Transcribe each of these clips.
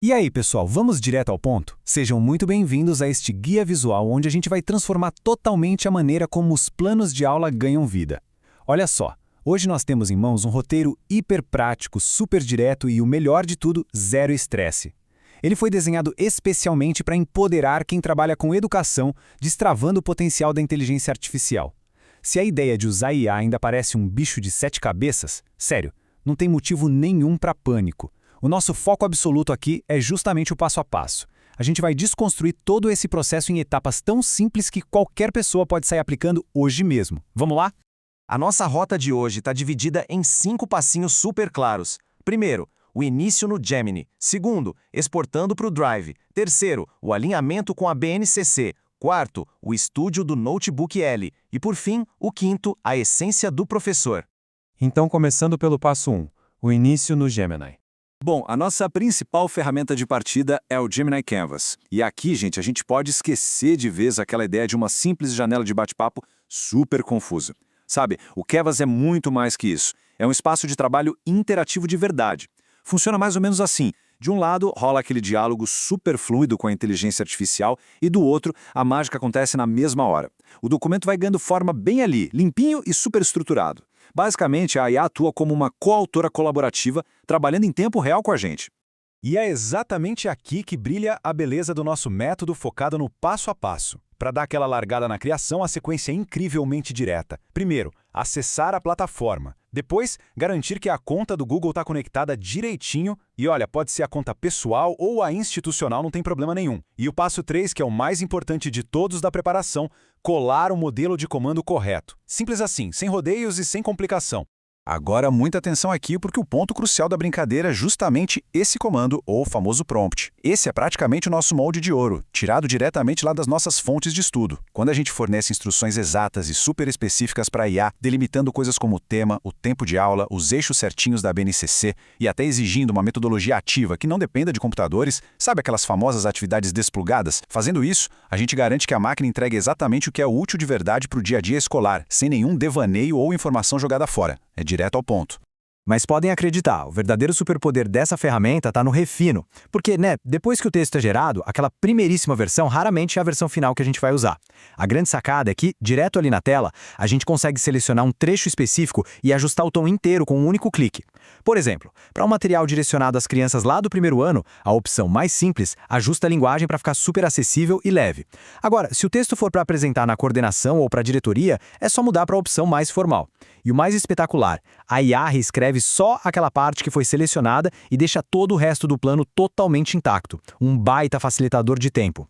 E aí, pessoal, vamos direto ao ponto? Sejam muito bem-vindos a este guia visual onde a gente vai transformar totalmente a maneira como os planos de aula ganham vida. Olha só, hoje nós temos em mãos um roteiro hiper prático, super direto e, o melhor de tudo, zero estresse. Ele foi desenhado especialmente para empoderar quem trabalha com educação, destravando o potencial da inteligência artificial. Se a ideia de usar IA ainda parece um bicho de 7 cabeças, sério, não tem motivo nenhum para pânico. O nosso foco absoluto aqui é justamente o passo a passo. A gente vai desconstruir todo esse processo em etapas tão simples que qualquer pessoa pode sair aplicando hoje mesmo. Vamos lá? A nossa rota de hoje está dividida em 5 passinhos super claros. Primeiro, o início no Gemini. Segundo, exportando para o Drive. Terceiro, o alinhamento com a BNCC. Quarto, o estúdio do Notebook L. E por fim, o quinto, a essência do professor. Então, começando pelo passo 1, o início no Gemini. Bom, a nossa principal ferramenta de partida é o Gemini Canvas. E aqui, gente, a gente pode esquecer de vez aquela ideia de uma simples janela de bate-papo super confusa. Sabe, o Canvas é muito mais que isso. É um espaço de trabalho interativo de verdade. Funciona mais ou menos assim. De um lado, rola aquele diálogo super fluido com a inteligência artificial e do outro, a mágica acontece na mesma hora. O documento vai ganhando forma bem ali, limpinho e super estruturado. Basicamente, a IA atua como uma coautora colaborativa, trabalhando em tempo real com a gente. E é exatamente aqui que brilha a beleza do nosso método focado no passo a passo. Para dar aquela largada na criação, a sequência é incrivelmente direta. Primeiro, acessar a plataforma. Depois, garantir que a conta do Google está conectada direitinho. E olha, pode ser a conta pessoal ou a institucional, não tem problema nenhum. E o passo 3, que é o mais importante de todos da preparação, colar o modelo de comando correto. Simples assim, sem rodeios e sem complicação. Agora, muita atenção aqui porque o ponto crucial da brincadeira é justamente esse comando, ou famoso prompt. Esse é praticamente o nosso molde de ouro, tirado diretamente lá das nossas fontes de estudo. Quando a gente fornece instruções exatas e super específicas para a IA, delimitando coisas como o tema, o tempo de aula, os eixos certinhos da BNCC e até exigindo uma metodologia ativa que não dependa de computadores, sabe aquelas famosas atividades desplugadas? Fazendo isso, a gente garante que a máquina entregue exatamente o que é útil de verdade para o dia a dia escolar, sem nenhum devaneio ou informação jogada fora. É direto ao ponto. Mas podem acreditar, o verdadeiro superpoder dessa ferramenta está no refino. Porque, depois que o texto é gerado, aquela primeiríssima versão raramente é a versão final que a gente vai usar. A grande sacada é que, direto ali na tela, a gente consegue selecionar um trecho específico e ajustar o tom inteiro com um único clique. Por exemplo, para um material direcionado às crianças lá do primeiro ano, a opção mais simples ajusta a linguagem para ficar super acessível e leve. Agora, se o texto for para apresentar na coordenação ou para a diretoria, é só mudar para a opção mais formal. E o mais espetacular, a IA reescreve só aquela parte que foi selecionada e deixa todo o resto do plano totalmente intacto. Um baita facilitador de tempo.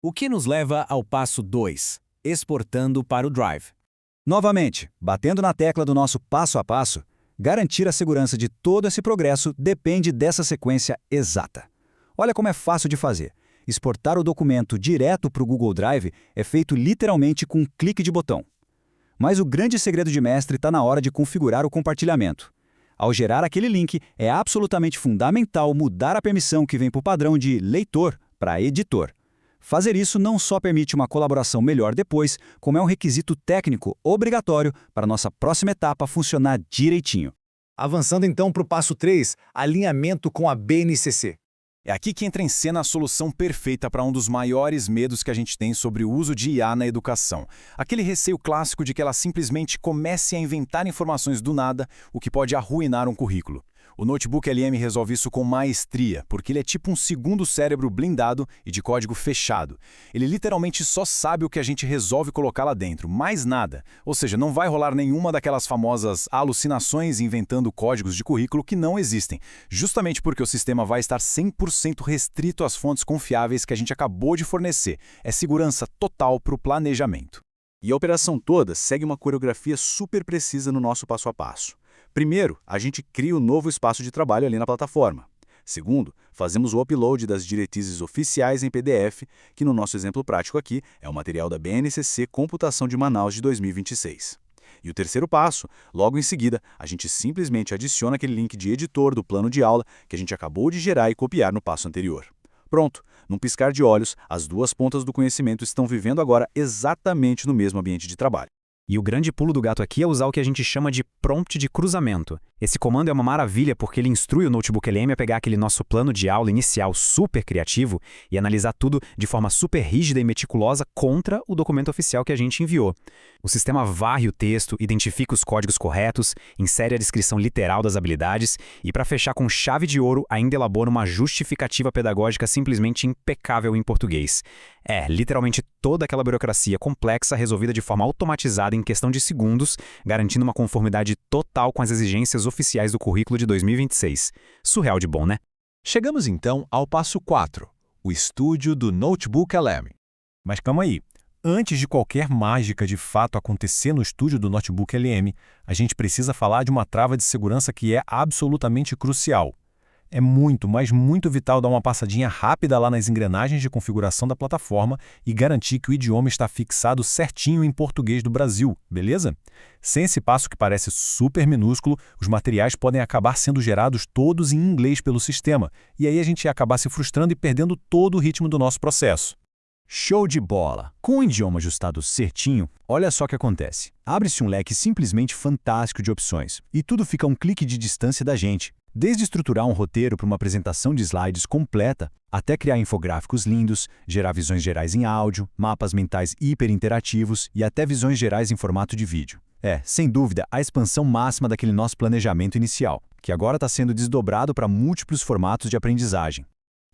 O que nos leva ao passo 2, exportando para o Drive. Novamente, batendo na tecla do nosso passo a passo, garantir a segurança de todo esse progresso depende dessa sequência exata. Olha como é fácil de fazer. Exportar o documento direto para o Google Drive é feito literalmente com um clique de botão. Mas o grande segredo de mestre está na hora de configurar o compartilhamento. Ao gerar aquele link, é absolutamente fundamental mudar a permissão que vem por padrão de leitor para editor. Fazer isso não só permite uma colaboração melhor depois, como é um requisito técnico obrigatório para nossa próxima etapa funcionar direitinho. Avançando então para o passo 3, alinhamento com a BNCC. É aqui que entra em cena a solução perfeita para um dos maiores medos que a gente tem sobre o uso de IA na educação. Aquele receio clássico de que ela simplesmente comece a inventar informações do nada, o que pode arruinar um currículo. O Notebook LM resolve isso com maestria, porque ele é tipo um segundo cérebro blindado e de código fechado. Ele literalmente só sabe o que a gente resolve colocar lá dentro, mais nada. Ou seja, não vai rolar nenhuma daquelas famosas alucinações inventando códigos de currículo que não existem, justamente porque o sistema vai estar 100% restrito às fontes confiáveis que a gente acabou de fornecer. É segurança total para o planejamento. E a operação toda segue uma coreografia super precisa no nosso passo a passo. Primeiro, a gente cria um novo espaço de trabalho ali na plataforma. Segundo, fazemos o upload das diretrizes oficiais em PDF, que no nosso exemplo prático aqui é o material da BNCC Computação de Manaus de 2026. E o terceiro passo, logo em seguida, a gente simplesmente adiciona aquele link de editor do plano de aula que a gente acabou de gerar e copiar no passo anterior. Pronto, num piscar de olhos, as duas pontas do conhecimento estão vivendo agora exatamente no mesmo ambiente de trabalho. E o grande pulo do gato aqui é usar o que a gente chama de prompt de cruzamento. Esse comando é uma maravilha porque ele instrui o Notebook LM a pegar aquele nosso plano de aula inicial super criativo e analisar tudo de forma super rígida e meticulosa contra o documento oficial que a gente enviou. O sistema varre o texto, identifica os códigos corretos, insere a descrição literal das habilidades e, para fechar com chave de ouro, ainda elabora uma justificativa pedagógica simplesmente impecável em português. É, literalmente toda aquela burocracia complexa resolvida de forma automatizada em questão de segundos, garantindo uma conformidade total com as exigências oficiais do currículo de 2026. Surreal de bom, né? Chegamos então ao passo 4, o estúdio do Notebook LM. Mas calma aí. Antes de qualquer mágica de fato acontecer no estúdio do Notebook LM, a gente precisa falar de uma trava de segurança que é absolutamente crucial. É muito, mas muito vital dar uma passadinha rápida lá nas engrenagens de configuração da plataforma e garantir que o idioma está fixado certinho em português do Brasil, beleza? Sem esse passo que parece super minúsculo, os materiais podem acabar sendo gerados todos em inglês pelo sistema, e aí a gente ia acabar se frustrando e perdendo todo o ritmo do nosso processo. Show de bola! Com o idioma ajustado certinho, olha só o que acontece. Abre-se um leque simplesmente fantástico de opções, e tudo fica a um clique de distância da gente. Desde estruturar um roteiro para uma apresentação de slides completa, até criar infográficos lindos, gerar visões gerais em áudio, mapas mentais hiperinterativos e até visões gerais em formato de vídeo. É, sem dúvida, a expansão máxima daquele nosso planejamento inicial, que agora está sendo desdobrado para múltiplos formatos de aprendizagem.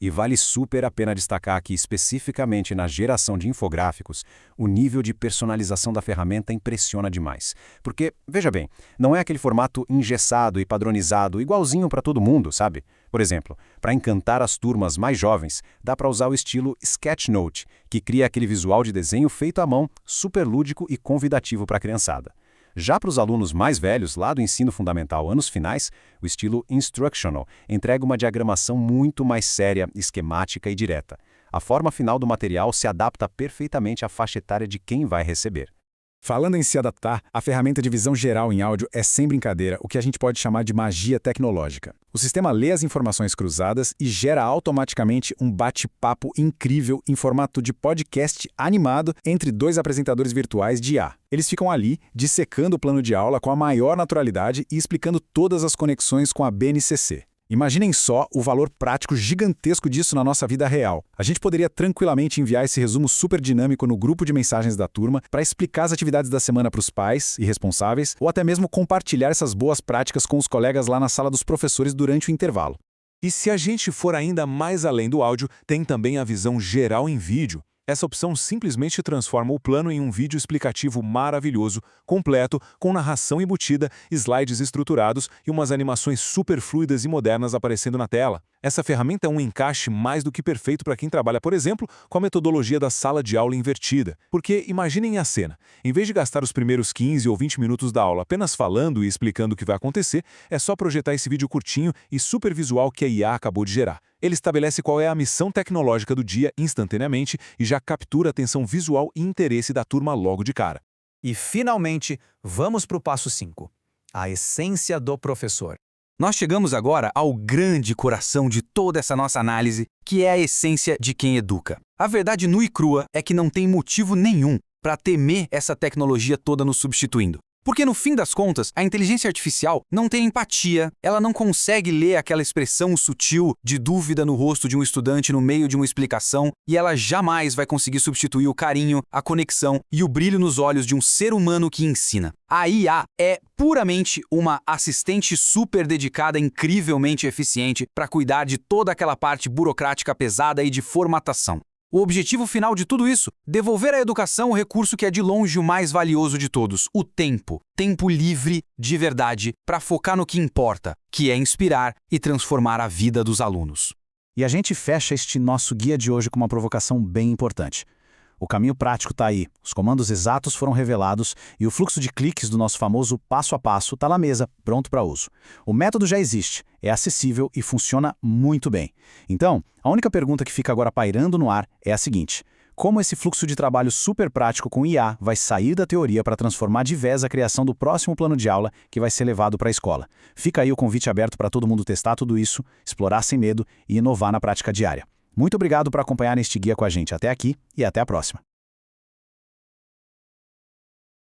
E vale super a pena destacar aqui, especificamente na geração de infográficos, o nível de personalização da ferramenta impressiona demais. Porque, veja bem, não é aquele formato engessado e padronizado igualzinho para todo mundo, sabe? Por exemplo, para encantar as turmas mais jovens, dá para usar o estilo Sketchnote, que cria aquele visual de desenho feito à mão, super lúdico e convidativo para a criançada. Já para os alunos mais velhos, lá do ensino fundamental anos finais, o estilo Instructional entrega uma diagramação muito mais séria, esquemática e direta. A forma final do material se adapta perfeitamente à faixa etária de quem vai receber. Falando em se adaptar, a ferramenta de visão geral em áudio é sem brincadeira o que a gente pode chamar de magia tecnológica. O sistema lê as informações cruzadas e gera automaticamente um bate-papo incrível em formato de podcast animado entre dois apresentadores virtuais de IA. Eles ficam ali, dissecando o plano de aula com a maior naturalidade e explicando todas as conexões com a BNCC. Imaginem só o valor prático gigantesco disso na nossa vida real. A gente poderia tranquilamente enviar esse resumo super dinâmico no grupo de mensagens da turma para explicar as atividades da semana para os pais e responsáveis, ou até mesmo compartilhar essas boas práticas com os colegas lá na sala dos professores durante o intervalo. E se a gente for ainda mais além do áudio, tem também a visão geral em vídeo. Essa opção simplesmente transforma o plano em um vídeo explicativo maravilhoso, completo, com narração embutida, slides estruturados e umas animações super fluidas e modernas aparecendo na tela. Essa ferramenta é um encaixe mais do que perfeito para quem trabalha, por exemplo, com a metodologia da sala de aula invertida. Porque imaginem a cena. Em vez de gastar os primeiros 15 ou 20 minutos da aula apenas falando e explicando o que vai acontecer, é só projetar esse vídeo curtinho e super visual que a IA acabou de gerar. Ele estabelece qual é a missão tecnológica do dia instantaneamente e já captura a atenção visual e interesse da turma logo de cara. E, finalmente, vamos para o passo 5. A essência do professor. Nós chegamos agora ao grande coração de toda essa nossa análise, que é a essência de quem educa. A verdade nua e crua é que não tem motivo nenhum para temer essa tecnologia toda nos substituindo. Porque, no fim das contas, a inteligência artificial não tem empatia, ela não consegue ler aquela expressão sutil de dúvida no rosto de um estudante no meio de uma explicação, e ela jamais vai conseguir substituir o carinho, a conexão e o brilho nos olhos de um ser humano que ensina. A IA é puramente uma assistente super dedicada, incrivelmente eficiente para cuidar de toda aquela parte burocrática pesada e de formatação. O objetivo final de tudo isso? Devolver à educação o recurso que é de longe o mais valioso de todos, o tempo. Tempo livre, de verdade, para focar no que importa, que é inspirar e transformar a vida dos alunos. E a gente fecha este nosso guia de hoje com uma provocação bem importante. O caminho prático está aí, os comandos exatos foram revelados e o fluxo de cliques do nosso famoso passo a passo está na mesa, pronto para uso. O método já existe, é acessível e funciona muito bem. Então, a única pergunta que fica agora pairando no ar é a seguinte: como esse fluxo de trabalho super prático com IA vai sair da teoria para transformar de vez a criação do próximo plano de aula que vai ser levado para a escola? Fica aí o convite aberto para todo mundo testar tudo isso, explorar sem medo e inovar na prática diária. Muito obrigado por acompanhar este guia com a gente até aqui e até a próxima.